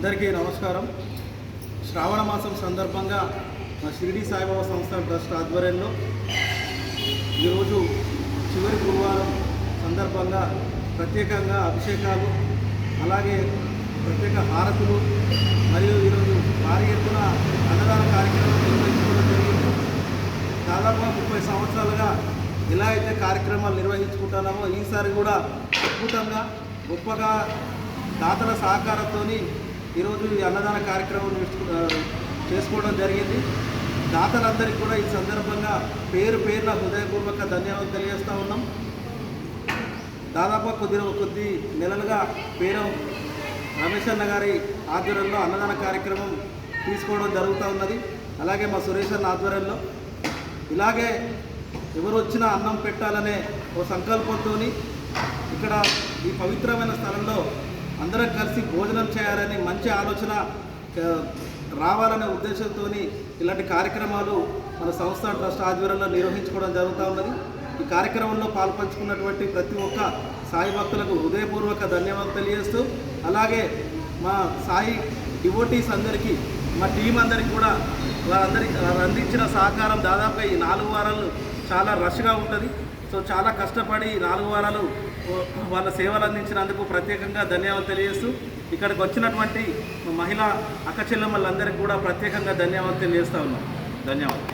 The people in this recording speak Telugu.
అందరికీ నమస్కారం. శ్రావణ మాసం సందర్భంగా మా షిరిడి సాయిబాబా సంస్థ ట్రస్ట్ ఆధ్వర్యంలో ఈరోజు చివరి గురువారం సందర్భంగా ప్రత్యేకంగా అభిషేకాలు, అలాగే ప్రత్యేక హారతులు మరియు ఈరోజు భారీ ఎత్తున అన్నదాన కార్యక్రమం నిర్వహించుకోవడం జరిగింది. దాదాపుగా 30 సంవత్సరాలుగా ఎలా అయితే కార్యక్రమాలు నిర్వహించుకుంటున్నామో ఈసారి కూడా అద్భుతంగా గొప్పగా దాతల సహకారంతో ఈరోజు ఈ అన్నదాన కార్యక్రమం చేసుకోవడం జరిగింది. దాతలందరికీ కూడా ఈ సందర్భంగా పేరున హృదయపూర్వక ధన్యవాదాలు తెలియజేస్తూ ఉన్నాం. దాదాపు కొద్ది నెలలుగా పేరం రమేష్ అన్న గారి ఆధ్వర్యంలో అన్నదాన కార్యక్రమం తీసుకోవడం జరుగుతూ ఉన్నది. అలాగే మా సురేష్ అన్న ఆధ్వర్యంలో ఇలాగే ఎవరు వచ్చినా అన్నం పెట్టాలనే ఓ సంకల్పంతో ఇక్కడ ఈ పవిత్రమైన స్థలంలో అందరం కలిసి భోజనం చేయాలని మంచి ఆలోచన రావాలనే ఉద్దేశంతో ఇలాంటి కార్యక్రమాలు మన సంస్థ ట్రస్ట్ ఆధ్వర్యంలో నిర్వహించుకోవడం జరుగుతూ ఉన్నది. ఈ కార్యక్రమంలో పాల్పంచుకున్నటువంటి ప్రతి ఒక్క సాయి భక్తులకు హృదయపూర్వక ధన్యవాదాలు తెలియజేస్తూ, అలాగే మా సాయి డివోటీస్ అందరికీ, మా టీం అందరికీ కూడా వారందరికీ అందించిన సహకారం. దాదాపు ఈ 4 వారాలు చాలా రష్గా ఉంటుంది. సో చాలా కష్టపడి 4 వారాలు వాళ్ళ సేవలు అందించినందుకు ప్రత్యేకంగా ధన్యవాదాలు తెలియజేస్తూ, ఇక్కడికి వచ్చినటువంటి మహిళా అక్క చెల్లెమ్మలందరికీ కూడా ప్రత్యేకంగా ధన్యవాదాలు తెలియజేస్తూ ఉన్నాం. ధన్యవాదాలు.